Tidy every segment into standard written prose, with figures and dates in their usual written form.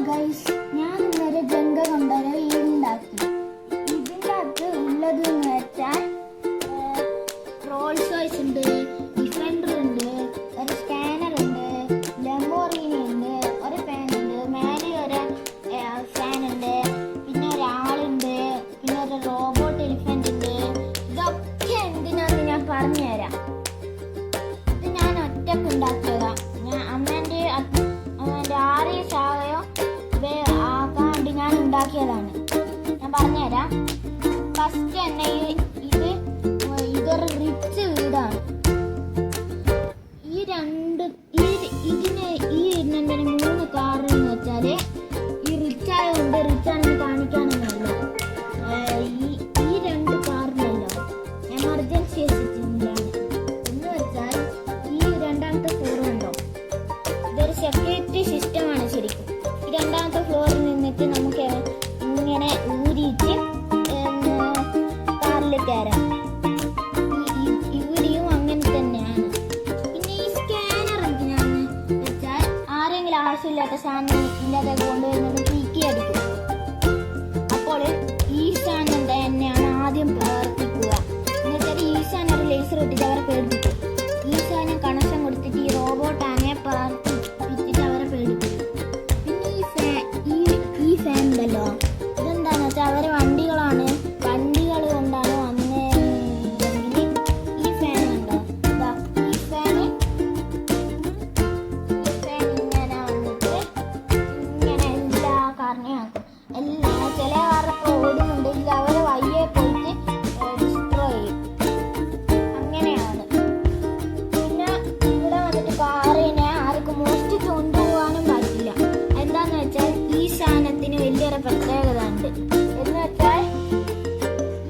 Guys, ഞാൻ ഇന്നലെ ജങ്ക കൊണ്ടൊരു വീടുണ്ടാക്കി. ഇതിൻ്റെ അകത്ത് ഉള്ളത് എന്ന് വെച്ചാൽ റോൾസ് റോയ്സ് ഉണ്ട്, ഡിഫൻഡർ ഉണ്ട്, ഒരു സ്കാനർ ഉണ്ട്, ലംബോർഗിനി ഉണ്ട്, ഒരു ഫാൻ ഉണ്ട്, മേലെ ഒരു ഫാൻ ഉണ്ട്, പിന്നെ ഒരാളുണ്ട്, പിന്നെ ഒരു റോബോട്ട് എലിഫന്റ് ഉണ്ട്. ഇതൊക്കെ എന്തിനാന്ന് ഞാൻ പറഞ്ഞുതരാം. ഇത് ഞാൻ ഒറ്റക്ക് ഉണ്ടാക്കിയതാ. ഞാൻ അമ്മേൻ്റെ ആരെയും സഹായം ആക്കാണ്ട് ഞാൻ ഉണ്ടാക്കിയതാണ്. ഞാൻ പറഞ്ഞുതരാം. ഫസ്റ്റ് തന്നെ ഇതൊരു റിച്ച് വീടാണ്. ഇതിന് 3 കാറ് എന്ന് വെച്ചാല് ഈ റിച്ച് ആയതുകൊണ്ട് റിച്ച് ആണെന്ന് കാണിക്കാനൊന്നുമല്ല. ഈ 2 കാറിനല്ലോ എമർജൻസി എസിറ്റിൻ്റെയാണ് എന്ന് വെച്ചാൽ ഈ രണ്ടാമത്തെ ഫ്ലോർ ഉണ്ടോ, ഇതൊരു സെക്യൂരിറ്റി സിസ്റ്റമാണ് ശരിക്കും. ഈ രണ്ടാമത്തെ ഫ്ലോറിൽ നിന്നിട്ട് നമുക്ക് ഇങ്ങനെ ഊരിയിട്ട് കാറിൽ കയറാം. ഇവിടെയും അങ്ങനെ തന്നെയാണ്. പിന്നെ ഈ സ്കാനർ എന്തിനാന്ന് വെച്ചാൽ ആരെങ്കിലും ആവശ്യമില്ലാത്ത സാധനം ഇല്ലാതെ കൊണ്ടുവരുന്നത് പീക്കി അടിക്കും. അപ്പോൾ ഈ സാധനം തന്നെയാണ് ആദ്യം പ്രവർത്തിക്കുക. എന്നുവെച്ചാൽ ഈ സാധനം ലേസർ ഇട്ടിട്ട് അവരെ പേടിപ്പിക്കും. ഈ സാധനം കണക്ഷൻ കൊടുത്തിട്ട് ഈ റോബോട്ടാനെ പ്രവർത്തിപ്പിച്ചിട്ട് അവരെ പേടിപ്പിക്കും. പിന്നെ ഈ ഫാൻ ഉണ്ടല്ലോ, ഇതെന്താന്ന് വെച്ചാൽ അവരെ വണ്ടികൾ കൊണ്ടാണ് വന്നതെങ്കിൽ ഈ ഫാൻ ഉണ്ടോ, ഈ ഫാൻ ഇങ്ങനെ വന്നിട്ട് ഇങ്ങനെ എല്ലാ കാറിനെയും ആക്കും. ചില കാറൊക്കെ ഓടുന്നുണ്ടെങ്കിൽ അവരെ വയ്യെ പോയിട്ട് ഡിസ്ട്രോയ് ചെയ്യും. അങ്ങനെയാണ്. പിന്നെ ഇവിടെ വന്നിട്ട് കാറിനെ ആർക്കും മോഷ്ടിച്ച് കൊണ്ടുപോകാനും പറ്റില്ല. എന്താന്ന് വെച്ചാൽ ഈ സാധനത്തിന് വലിയൊരു പ്രത്യേകത ഉണ്ട്. എന്ന് വെച്ചാൽ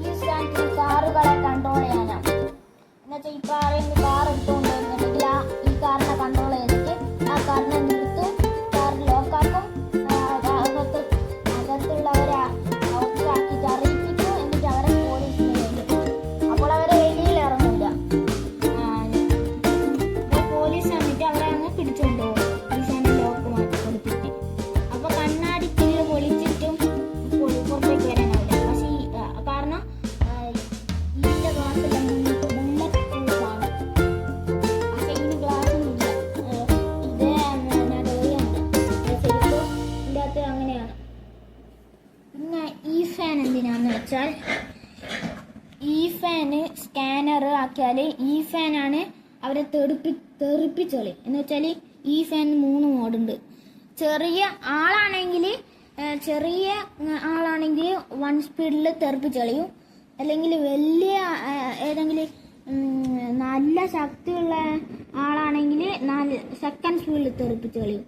ഈ സാധനത്തിന് കാറുകളെ കൺട്രോൾ ചെയ്യാനാണ്. എന്നുവെച്ചാൽ ഈ കാർ എടുത്തുകൊണ്ട് വരുന്നുണ്ടെങ്കിൽ ഈ കാറിനെ കൺട്രോൾ ചെയ്തിട്ട് ആ കാറിനെ നിർത്തും, കാർ ലോക്കാക്കും, അകത്തുള്ളവരെ ഔട്ടാക്കിയിട്ട് അറിയിപ്പിക്കും. എന്നിട്ട് അവരെ പോലീസിന് വേണ്ടിക്കും. അപ്പോൾ അവരെ വെളിയിൽ ഇറങ്ങില്ല. പോലീസ് വന്നിട്ട് അവരെ അങ്ങ് പിടിച്ചുകൊണ്ട് പോകും. ഈ സാധനം ലോക്ക് മാറ്റി കൊടുത്തിട്ട്. അപ്പോൾ കണ്ണാടി കില്ല് പൊളിച്ചിട്ടും പുറത്തേക്ക് വരാനാവില്ല. പക്ഷേ കാരണം ഇതിൻ്റെ ഗ്ലാസ്സെല്ലാം ബുള്ളറ്റ് പ്രൂഫാണ്. പക്ഷേ ഇതിന് ഗ്ലാസ് ഒന്നുമില്ല. ഇത് ഡോറിയാണ് ശരിക്കും ഇതിൻ്റെ അകത്ത് അങ്ങനെയാണ്. പിന്നെ ഈ ഫാൻ എന്തിനാന്ന് വെച്ചാൽ ഈ ഫാന് സ്കാനർ ആക്കിയാൽ ഈ ഫാനാണ് അവരെ തെറിപ്പിച്ചോളി. എന്ന് വെച്ചാൽ ഈ ഫാൻ 3 മോഡുണ്ട്. ചെറിയ ആളാണെങ്കിൽ 1 സ്പീഡിൽ തെറിപ്പിച്ചോളിയും. അല്ലെങ്കിൽ വലിയ ഏതെങ്കിലും നല്ല ശക്തിയുള്ള ആളാണെങ്കിൽ 4 സെക്കൻഡ് സ്പീഡിൽ തെറിപ്പിച്ചോളിയും.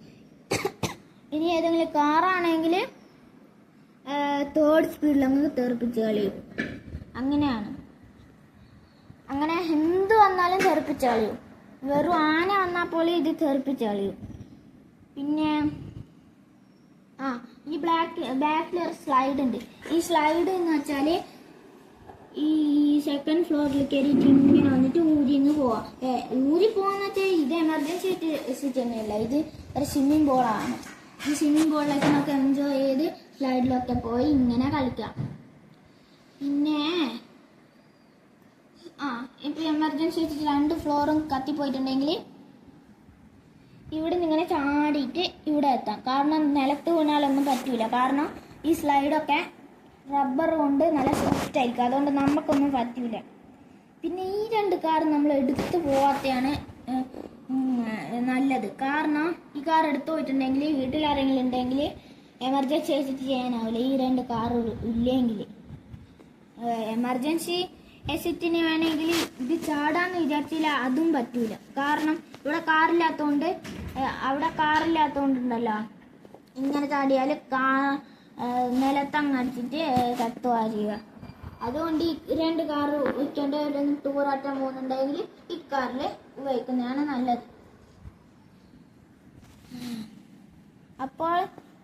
ഇനി ഏതെങ്കിലും കാറാണെങ്കിൽ 3rd സ്പീഡിൽ അങ്ങ് തെറിപ്പിച്ച് കളയും. അങ്ങനെയാണ്. അങ്ങനെ എന്ത് വന്നാലും തെറിപ്പിച്ച് കളയും. വെറും ആന വന്നാൽ പോലും ഇത് തെറിപ്പിച്ച് കളയും. പിന്നെ ഈ ബാക്കിലൊരു സ്ലൈഡ് ഉണ്ട്. ഈ സ്ലൈഡ് എന്ന് വെച്ചാൽ ഈ 2nd ഫ്ലോറിൽ കയറിയിട്ട് ഇങ്ങനെ വന്നിട്ട് ഊരിന്ന് പോവാം. ഊരി പോകാന്ന് വെച്ചാൽ ഇത് എമർജൻസി തന്നെയല്ല, ഇത് ഒരു സ്വിമ്മിംഗ് പൂളാണ്. ഈ സ്വിമ്മിംഗ് പൂളിലൊക്കെ നമുക്ക് എൻജോയ് ചെയ്ത് സ്ലൈഡിലൊക്കെ പോയി ഇങ്ങനെ കളിക്കാം. പിന്നെ ഇപ്പം എമർജൻസി വെച്ചിട്ട് 2 ഫ്ലോറും കത്തിപ്പോയിട്ടുണ്ടെങ്കിൽ ഇവിടെ നിന്ന് ഇങ്ങനെ ചാടിയിട്ട് ഇവിടെ എത്താം. കാരണം നിലത്ത് വീണാലൊന്നും പറ്റൂല. കാരണം ഈ സ്ലൈഡൊക്കെ റബ്ബർ കൊണ്ട് നല്ല സോഫ്റ്റ് ആയിരിക്കും. അതുകൊണ്ട് നമുക്കൊന്നും പറ്റൂല. പിന്നെ ഈ 2 കാർ നമ്മൾ എടുത്തു പോവാത്തതാണ് നല്ലത്. കാരണം ഈ കാർ എടുത്തു പോയിട്ടുണ്ടെങ്കിൽ വീട്ടിലാരെങ്കിലും ഉണ്ടെങ്കിൽ എമർജൻസി വെച്ചിട്ട് ചെയ്യാനാവില്ല. ഈ 2 കാർ ഇല്ലെങ്കിൽ എമർജൻസി എസിറ്റിന് വേണമെങ്കിൽ ഇത് ചാടാന്ന് വിചാരിച്ചില്ല, അതും പറ്റൂല. കാരണം ഇവിടെ കാറില്ലാത്തതുകൊണ്ട് അവിടെ കാറില്ലാത്തതുകൊണ്ടുണ്ടല്ലോ, ഇങ്ങനെ ചാടിയാൽ നിലത്തങ്ങ് അടിച്ചിട്ട് കത്തുക ചെയ്യുക. അതുകൊണ്ട് ഈ 2 കാർ വെക്കേണ്ട ടൂറാറ്റം പോകുന്നുണ്ടെങ്കിൽ ഈ കാറിൽ ഉപയോഗിക്കുന്നതാണ് നല്ലത്. അപ്പോൾ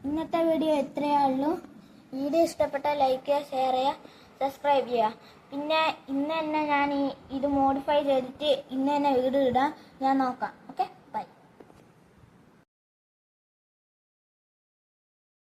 ഇന്നത്തെ വീഡിയോ ഇത്രയേ ഉള്ളൂ. വീഡിയോ ഇഷ്ടപ്പെട്ടാൽ ലൈക്ക് ചെയ്യുക, ഷെയർ ചെയ്യുക, സബ്സ്ക്രൈബ് ചെയ്യുക. പിന്നെ ഇന്ന് തന്നെ ഞാൻ ഇത് മോഡിഫൈ ചെയ്തിട്ട് ഇന്ന് തന്നെ വീഡിയോ ഇടാൻ ഞാൻ നോക്കാം.